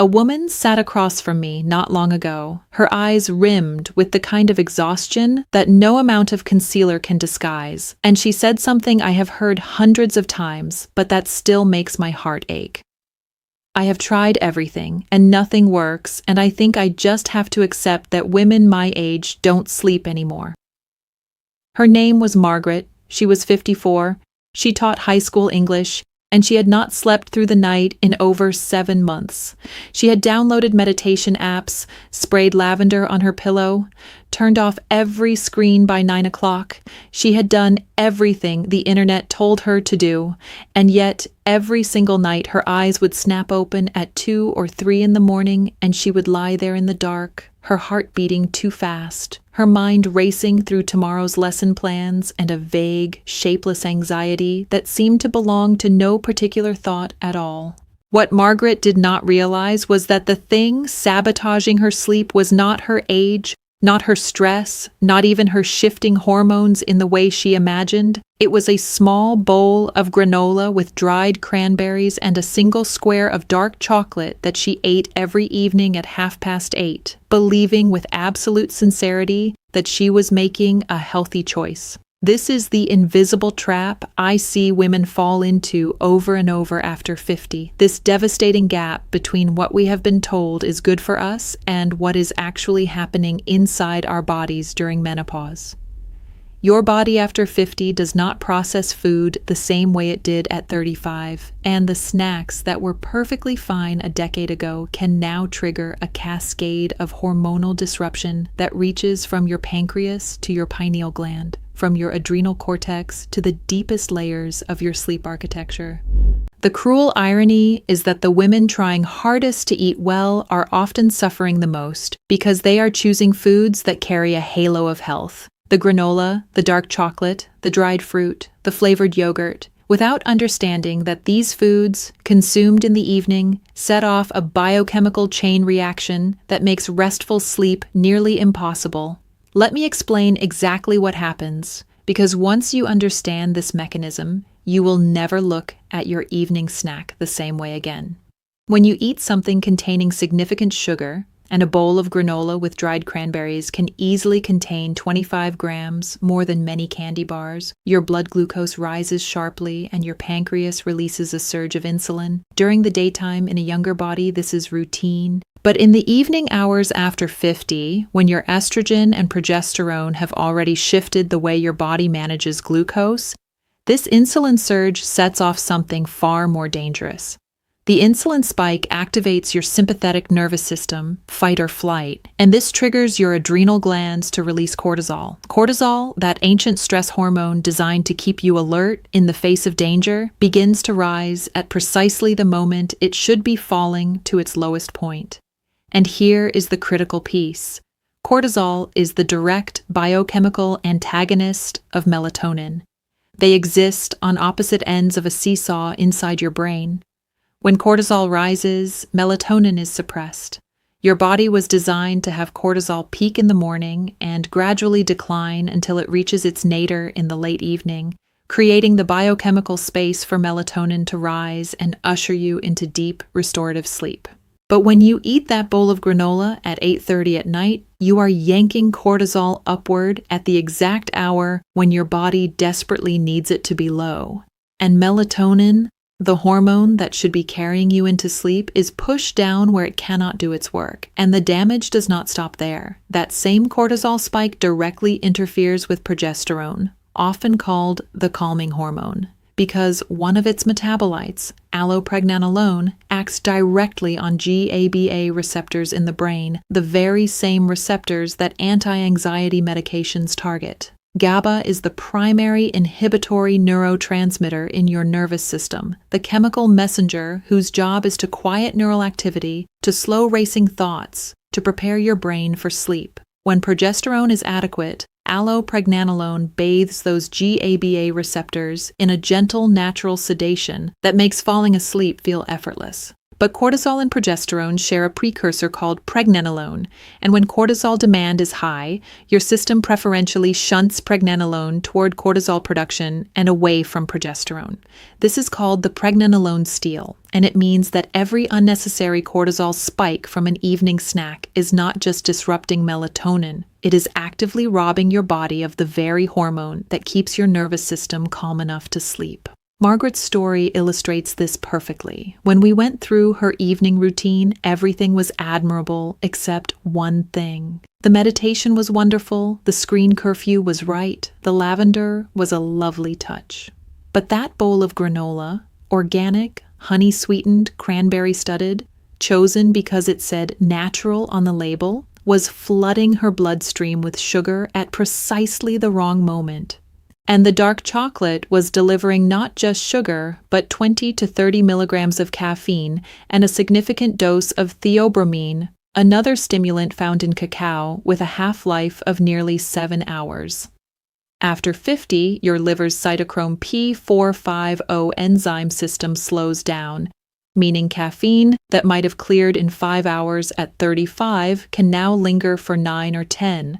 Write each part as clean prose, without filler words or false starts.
A woman sat across from me not long ago, her eyes rimmed with the kind of exhaustion that no amount of concealer can disguise, and she said something I have heard hundreds of times, but that still makes my heart ache. I have tried everything, and nothing works, and I think I just have to accept that women my age don't sleep anymore. Her name was Margaret. She was 54. She taught high school English, and she had not slept through the night in over 7 months. She had downloaded meditation apps, sprayed lavender on her pillow, turned off every screen by 9 o'clock. She had done everything the internet told her to do, and yet every single night her eyes would snap open at 2 or 3 in the morning, and she would lie there in the dark, her heart beating too fast, her mind racing through tomorrow's lesson plans and a vague, shapeless anxiety that seemed to belong to no particular thought at all. What Margaret did not realize was that the thing sabotaging her sleep was not her age, not her stress, not even her shifting hormones in the way she imagined. It was a small bowl of granola with dried cranberries and a single square of dark chocolate that she ate every evening at 8:30, believing with absolute sincerity that she was making a healthy choice. This is the invisible trap I see women fall into over and over after 50, this devastating gap between what we have been told is good for us and what is actually happening inside our bodies during menopause. Your body after 50 does not process food the same way it did at 35, and the snacks that were perfectly fine a decade ago can now trigger a cascade of hormonal disruption that reaches from your pancreas to your pineal gland, from your adrenal cortex to the deepest layers of your sleep architecture. The cruel irony is that the women trying hardest to eat well are often suffering the most because they are choosing foods that carry a halo of health. The granola, the dark chocolate, the dried fruit, the flavored yogurt, without understanding that these foods, consumed in the evening, set off a biochemical chain reaction that makes restful sleep nearly impossible. Let me explain exactly what happens, because once you understand this mechanism, you will never look at your evening snack the same way again. When you eat something containing significant sugar, and a bowl of granola with dried cranberries can easily contain 25 grams, more than many candy bars, your blood glucose rises sharply and your pancreas releases a surge of insulin. During the daytime in a younger body, this is routine. But in the evening hours after 50, when your estrogen and progesterone have already shifted the way your body manages glucose, this insulin surge sets off something far more dangerous. The insulin spike activates your sympathetic nervous system, fight or flight, and this triggers your adrenal glands to release cortisol. Cortisol, that ancient stress hormone designed to keep you alert in the face of danger, begins to rise at precisely the moment it should be falling to its lowest point. And here is the critical piece. Cortisol is the direct biochemical antagonist of melatonin. They exist on opposite ends of a seesaw inside your brain. When cortisol rises, melatonin is suppressed. Your body was designed to have cortisol peak in the morning and gradually decline until it reaches its nadir in the late evening, creating the biochemical space for melatonin to rise and usher you into deep, restorative sleep. But when you eat that bowl of granola at 8:30 at night, you are yanking cortisol upward at the exact hour when your body desperately needs it to be low. And melatonin, the hormone that should be carrying you into sleep, is pushed down where it cannot do its work. And the damage does not stop there. That same cortisol spike directly interferes with progesterone, often called the calming hormone, because one of its metabolites, allopregnanolone, acts directly on GABA receptors in the brain, the very same receptors that anti-anxiety medications target. GABA is the primary inhibitory neurotransmitter in your nervous system, the chemical messenger whose job is to quiet neural activity, to slow racing thoughts, to prepare your brain for sleep. When progesterone is adequate, allopregnanolone bathes those GABA receptors in a gentle, natural sedation that makes falling asleep feel effortless. But cortisol and progesterone share a precursor called pregnenolone, and when cortisol demand is high, your system preferentially shunts pregnenolone toward cortisol production and away from progesterone. This is called the pregnenolone steal, and it means that every unnecessary cortisol spike from an evening snack is not just disrupting melatonin, it is actively robbing your body of the very hormone that keeps your nervous system calm enough to sleep. Margaret's story illustrates this perfectly. When we went through her evening routine, everything was admirable except one thing. The meditation was wonderful, the screen curfew was right, the lavender was a lovely touch. But that bowl of granola, organic, honey-sweetened, cranberry-studded, chosen because it said natural on the label, was flooding her bloodstream with sugar at precisely the wrong moment. And the dark chocolate was delivering not just sugar, but 20 to 30 milligrams of caffeine and a significant dose of theobromine, another stimulant found in cacao with a half-life of nearly 7 hours. After 50, your liver's cytochrome P450 enzyme system slows down, meaning caffeine that might have cleared in 5 hours at 35 can now linger for 9 or 10.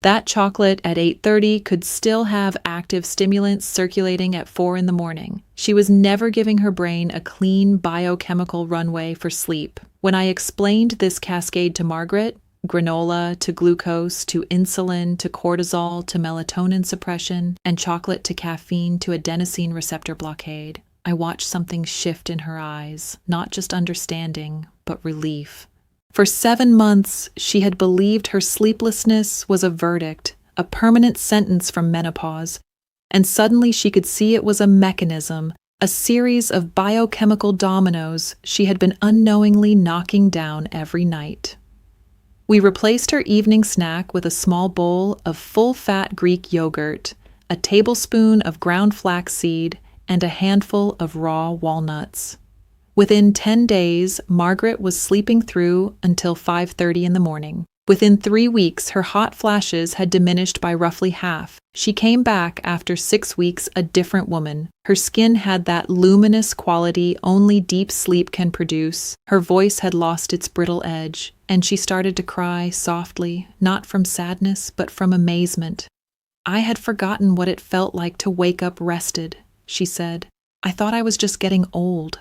That chocolate at 8:30 could still have active stimulants circulating at 4 in the morning. She was never giving her brain a clean biochemical runway for sleep. When I explained this cascade to Margaret, granola to glucose to insulin to cortisol to melatonin suppression, and chocolate to caffeine to adenosine receptor blockade, I watched something shift in her eyes, not just understanding, but relief. For 7 months, she had believed her sleeplessness was a verdict, a permanent sentence from menopause, and suddenly she could see it was a mechanism, a series of biochemical dominoes she had been unknowingly knocking down every night. We replaced her evening snack with a small bowl of full-fat Greek yogurt, a tablespoon of ground flaxseed, and a handful of raw walnuts. Within 10 days, Margaret was sleeping through until 5:30 in the morning. Within 3 weeks, her hot flashes had diminished by roughly half. She came back after 6 weeks a different woman. Her skin had that luminous quality only deep sleep can produce. Her voice had lost its brittle edge, and she started to cry softly, not from sadness, but from amazement. "I had forgotten what it felt like to wake up rested," she said. "I thought I was just getting old."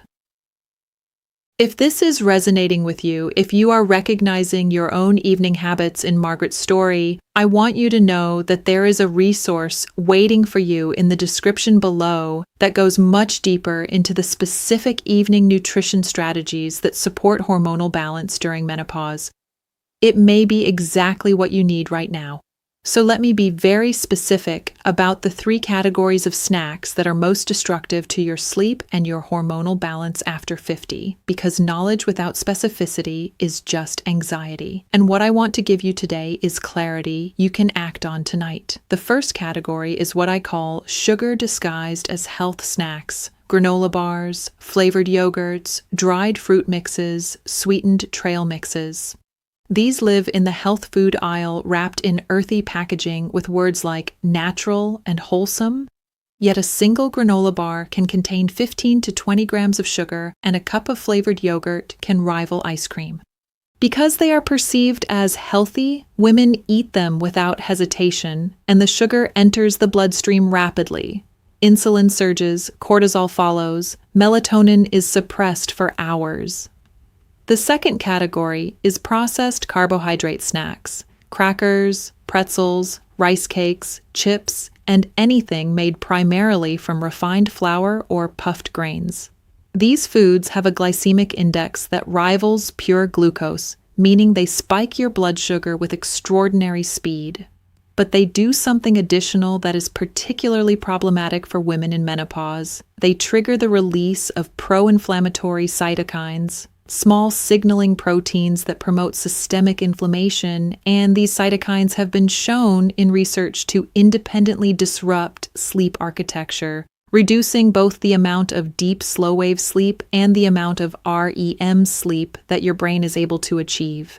If this is resonating with you, if you are recognizing your own evening habits in Margaret's story, I want you to know that there is a resource waiting for you in the description below that goes much deeper into the specific evening nutrition strategies that support hormonal balance during menopause. It may be exactly what you need right now. So let me be very specific about the 3 categories of snacks that are most destructive to your sleep and your hormonal balance after 50, because knowledge without specificity is just anxiety. And what I want to give you today is clarity you can act on tonight. The first category is what I call sugar disguised as health snacks. Granola bars, flavored yogurts, dried fruit mixes, sweetened trail mixes. These live in the health food aisle wrapped in earthy packaging with words like natural and wholesome, yet a single granola bar can contain 15 to 20 grams of sugar and a cup of flavored yogurt can rival ice cream. Because they are perceived as healthy, women eat them without hesitation, and the sugar enters the bloodstream rapidly. Insulin surges, cortisol follows, melatonin is suppressed for hours. The second category is processed carbohydrate snacks, crackers, pretzels, rice cakes, chips, and anything made primarily from refined flour or puffed grains. These foods have a glycemic index that rivals pure glucose, meaning they spike your blood sugar with extraordinary speed. But they do something additional that is particularly problematic for women in menopause. They trigger the release of pro-inflammatory cytokines, small signaling proteins that promote systemic inflammation, and these cytokines have been shown in research to independently disrupt sleep architecture, reducing both the amount of deep slow-wave sleep and the amount of REM sleep that your brain is able to achieve.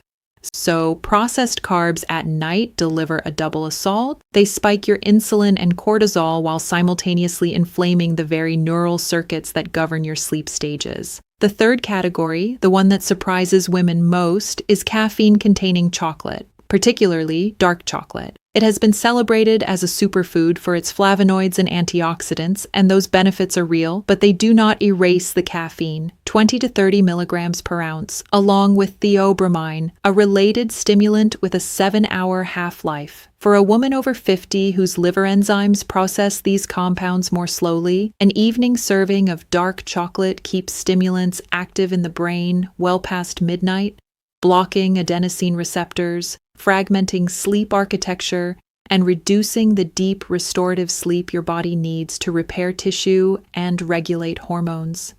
So, processed carbs at night deliver a double assault. They spike your insulin and cortisol while simultaneously inflaming the very neural circuits that govern your sleep stages. The third category, the one that surprises women most, is caffeine-containing chocolate, particularly dark chocolate. It has been celebrated as a superfood for its flavonoids and antioxidants, and those benefits are real, but they do not erase the caffeine, 20 to 30 milligrams per ounce, along with theobromine, a related stimulant with a 7-hour half-life. For a woman over 50 whose liver enzymes process these compounds more slowly, an evening serving of dark chocolate keeps stimulants active in the brain well past midnight, blocking adenosine receptors, fragmenting sleep architecture, and reducing the deep restorative sleep your body needs to repair tissue and regulate hormones.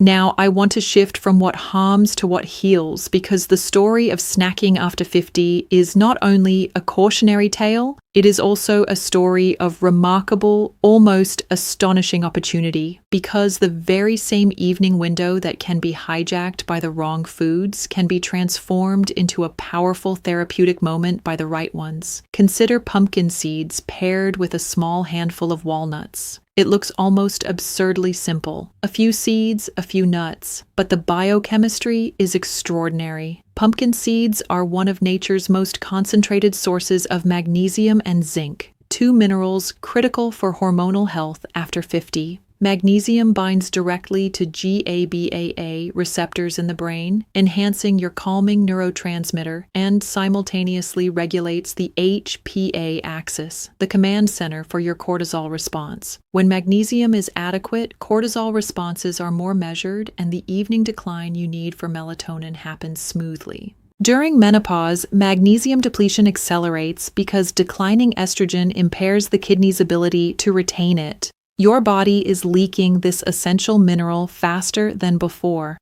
Now, I want to shift from what harms to what heals, because the story of snacking after 50 is not only a cautionary tale, it is also a story of remarkable, almost astonishing opportunity, because the very same evening window that can be hijacked by the wrong foods can be transformed into a powerful therapeutic moment by the right ones. Consider pumpkin seeds paired with a small handful of walnuts. It looks almost absurdly simple. A few seeds, a few nuts, but the biochemistry is extraordinary. Pumpkin seeds are one of nature's most concentrated sources of magnesium and zinc, two minerals critical for hormonal health after 50. Magnesium binds directly to GABAA receptors in the brain, enhancing your calming neurotransmitter, and simultaneously regulates the HPA axis, the command center for your cortisol response. When magnesium is adequate, cortisol responses are more measured, and the evening decline you need for melatonin happens smoothly. During menopause, magnesium depletion accelerates because declining estrogen impairs the kidney's ability to retain it. Your body is leaking this essential mineral faster than before.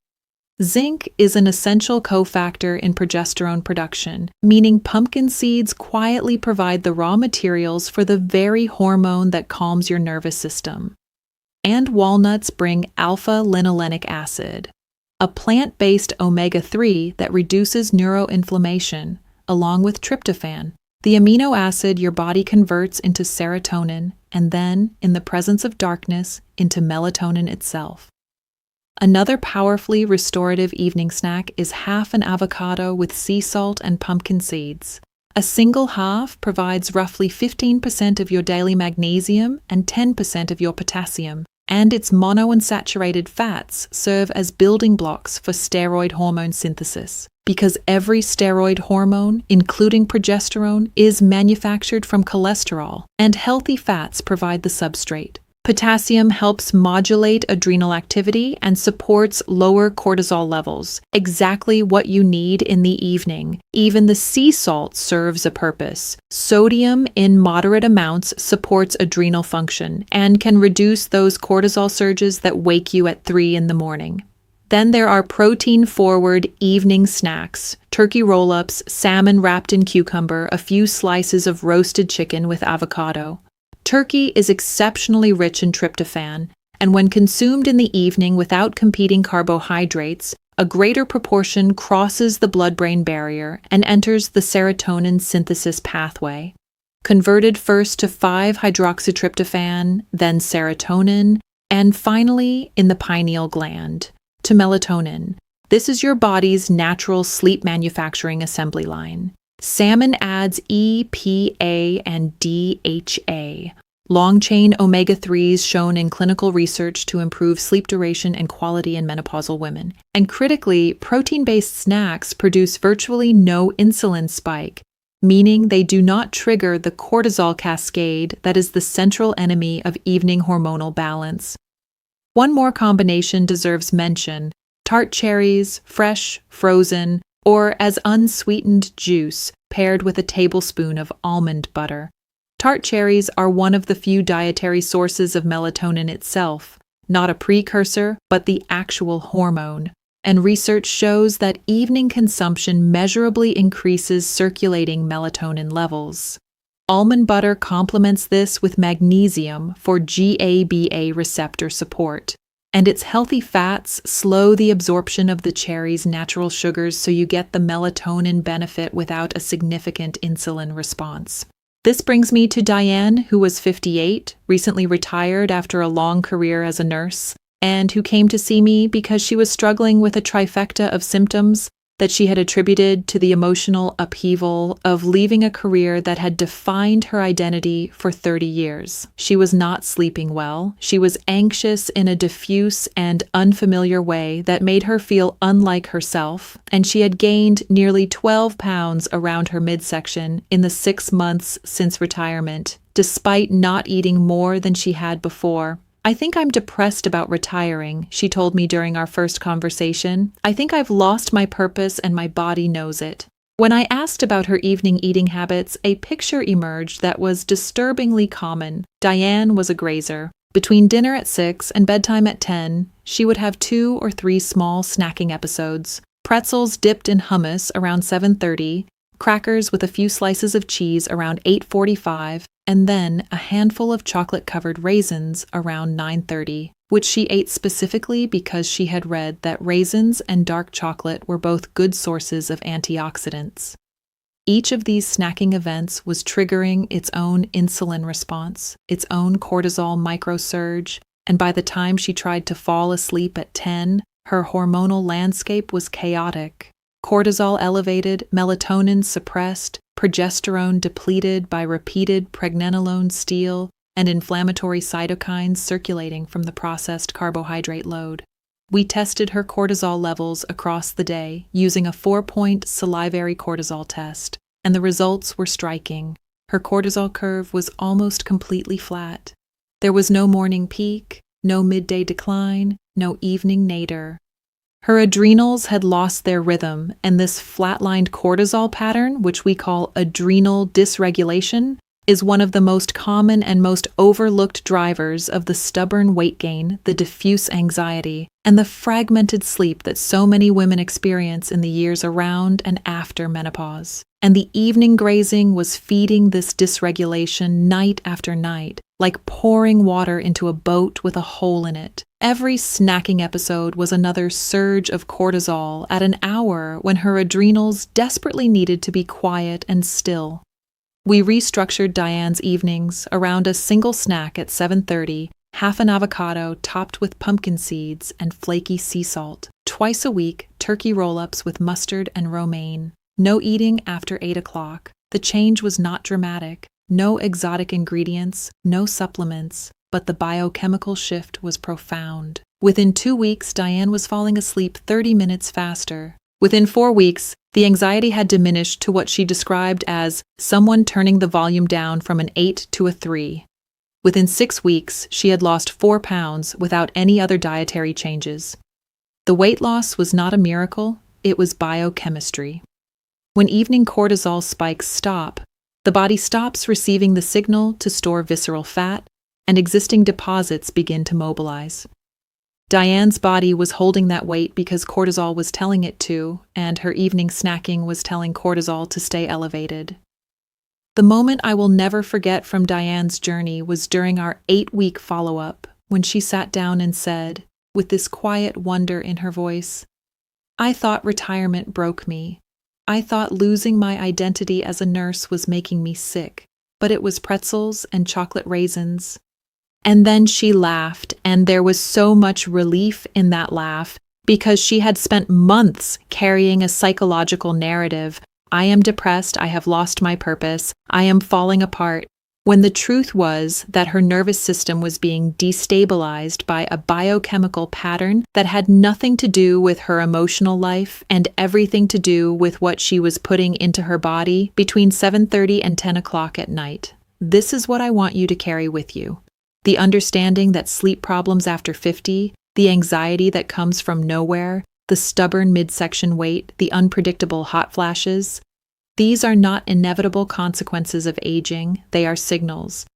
Zinc is an essential cofactor in progesterone production, meaning pumpkin seeds quietly provide the raw materials for the very hormone that calms your nervous system. And walnuts bring alpha-linolenic acid, a plant-based omega-3 that reduces neuroinflammation, along with tryptophan, the amino acid your body converts into serotonin, and then, in the presence of darkness, into melatonin itself. Another powerfully restorative evening snack is half an avocado with sea salt and pumpkin seeds. A single half provides roughly 15% of your daily magnesium and 10% of your potassium, and its monounsaturated fats serve as building blocks for steroid hormone synthesis. Because every steroid hormone, including progesterone, is manufactured from cholesterol, and healthy fats provide the substrate. Potassium helps modulate adrenal activity and supports lower cortisol levels, exactly what you need in the evening. Even the sea salt serves a purpose. Sodium in moderate amounts supports adrenal function and can reduce those cortisol surges that wake you at 3 in the morning. Then there are protein-forward evening snacks, turkey roll-ups, salmon wrapped in cucumber, a few slices of roasted chicken with avocado. Turkey is exceptionally rich in tryptophan, and when consumed in the evening without competing carbohydrates, a greater proportion crosses the blood-brain barrier and enters the serotonin synthesis pathway. Converted first to 5-hydroxytryptophan, then serotonin, and finally, in the pineal gland, to melatonin. This is your body's natural sleep manufacturing assembly line. Salmon adds EPA and DHA, long-chain omega-3s shown in clinical research to improve sleep duration and quality in menopausal women. And critically, protein-based snacks produce virtually no insulin spike, meaning they do not trigger the cortisol cascade that is the central enemy of evening hormonal balance. One more combination deserves mention: tart cherries, fresh, frozen, or as unsweetened juice, paired with a tablespoon of almond butter. Tart cherries are one of the few dietary sources of melatonin itself, not a precursor, but the actual hormone. And research shows that evening consumption measurably increases circulating melatonin levels. Almond butter complements this with magnesium for GABA receptor support. And its healthy fats slow the absorption of the cherry's natural sugars so you get the melatonin benefit without a significant insulin response. This brings me to Diane, who was 58, recently retired after a long career as a nurse, and who came to see me because she was struggling with a trifecta of symptoms that she had attributed to the emotional upheaval of leaving a career that had defined her identity for 30 years. She was not sleeping well. She was anxious in a diffuse and unfamiliar way that made her feel unlike herself, and she had gained nearly 12 pounds around her midsection in the 6 months since retirement, despite not eating more than she had before. "I think I'm depressed about retiring," she told me during our first conversation. "I think I've lost my purpose and my body knows it." When I asked about her evening eating habits, a picture emerged that was disturbingly common. Diane was a grazer. Between dinner at 6 and bedtime at 10, she would have 2 or 3 small snacking episodes. Pretzels dipped in hummus around 7:30, crackers with a few slices of cheese around 8:45, and then a handful of chocolate-covered raisins around 9:30, which she ate specifically because she had read that raisins and dark chocolate were both good sources of antioxidants. Each of these snacking events was triggering its own insulin response, its own cortisol microsurge, and by the time she tried to fall asleep at 10, her hormonal landscape was chaotic. Cortisol elevated, melatonin suppressed, progesterone depleted by repeated pregnenolone steal, and inflammatory cytokines circulating from the processed carbohydrate load. We tested her cortisol levels across the day using a 4-point salivary cortisol test, and the results were striking. Her cortisol curve was almost completely flat. There was no morning peak, no midday decline, no evening nadir. Her adrenals had lost their rhythm, and this flatlined cortisol pattern, which we call adrenal dysregulation, is one of the most common and most overlooked drivers of the stubborn weight gain, the diffuse anxiety, and the fragmented sleep that so many women experience in the years around and after menopause. And the evening grazing was feeding this dysregulation night after night, like pouring water into a boat with a hole in it. Every snacking episode was another surge of cortisol at an hour when her adrenals desperately needed to be quiet and still. We restructured Diane's evenings around a single snack at 7:30, half an avocado topped with pumpkin seeds and flaky sea salt. Twice a week, turkey roll-ups with mustard and romaine. No eating after 8 o'clock. The change was not dramatic. No exotic ingredients, no supplements, but the biochemical shift was profound. Within 2 weeks, Diane was falling asleep 30 minutes faster. Within 4 weeks, the anxiety had diminished to what she described as someone turning the volume down from an 8 to a 3. Within 6 weeks, she had lost 4 pounds without any other dietary changes. The weight loss was not a miracle, it was biochemistry. When evening cortisol spikes stop, the body stops receiving the signal to store visceral fat, and existing deposits begin to mobilize. Diane's body was holding that weight because cortisol was telling it to, and her evening snacking was telling cortisol to stay elevated. The moment I will never forget from Diane's journey was during our 8-week follow-up, when she sat down and said, with this quiet wonder in her voice, "I thought retirement broke me. I thought losing my identity as a nurse was making me sick, but it was pretzels and chocolate raisins." And then she laughed, and there was so much relief in that laugh because she had spent months carrying a psychological narrative. I am depressed, I have lost my purpose, I am falling apart, when the truth was that her nervous system was being destabilized by a biochemical pattern that had nothing to do with her emotional life and everything to do with what she was putting into her body between 7:30 and 10 o'clock at night. This is what I want you to carry with you. The understanding that sleep problems after 50, the anxiety that comes from nowhere, the stubborn midsection weight, the unpredictable hot flashes, these are not inevitable consequences of aging, they are signals.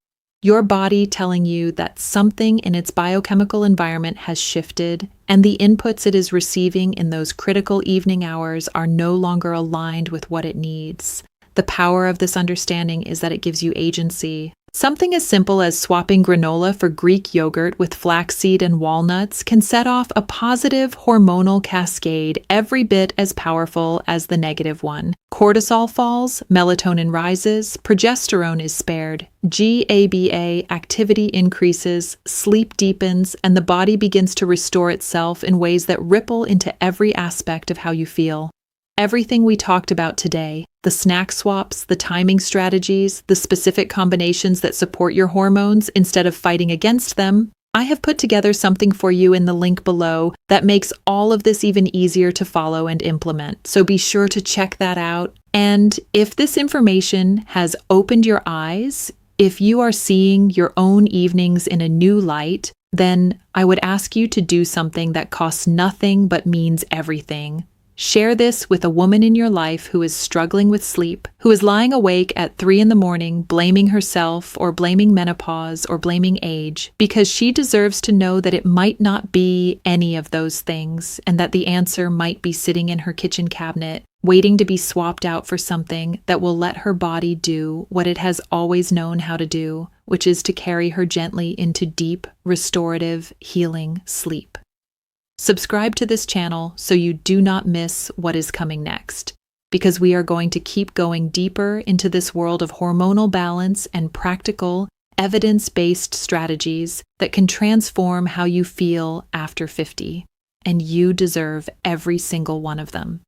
Your body telling you that something in its biochemical environment has shifted, and the inputs it is receiving in those critical evening hours are no longer aligned with what it needs. The power of this understanding is that it gives you agency. Something as simple as swapping granola for Greek yogurt with flaxseed and walnuts can set off a positive hormonal cascade every bit as powerful as the negative one. Cortisol falls, melatonin rises, progesterone is spared, GABA activity increases, sleep deepens, and the body begins to restore itself in ways that ripple into every aspect of how you feel. Everything we talked about today, the snack swaps, the timing strategies, the specific combinations that support your hormones instead of fighting against them, I have put together something for you in the link below that makes all of this even easier to follow and implement. So be sure to check that out. And if this information has opened your eyes, if you are seeing your own evenings in a new light, then I would ask you to do something that costs nothing but means everything. Share this with a woman in your life who is struggling with sleep, who is lying awake at 3 a.m, blaming herself or blaming menopause or blaming age, because she deserves to know that it might not be any of those things and that the answer might be sitting in her kitchen cabinet, waiting to be swapped out for something that will let her body do what it has always known how to do, which is to carry her gently into deep, restorative, healing sleep. Subscribe to this channel so you do not miss what is coming next, because we are going to keep going deeper into this world of hormonal balance and practical, evidence-based strategies that can transform how you feel after 50, and you deserve every single one of them.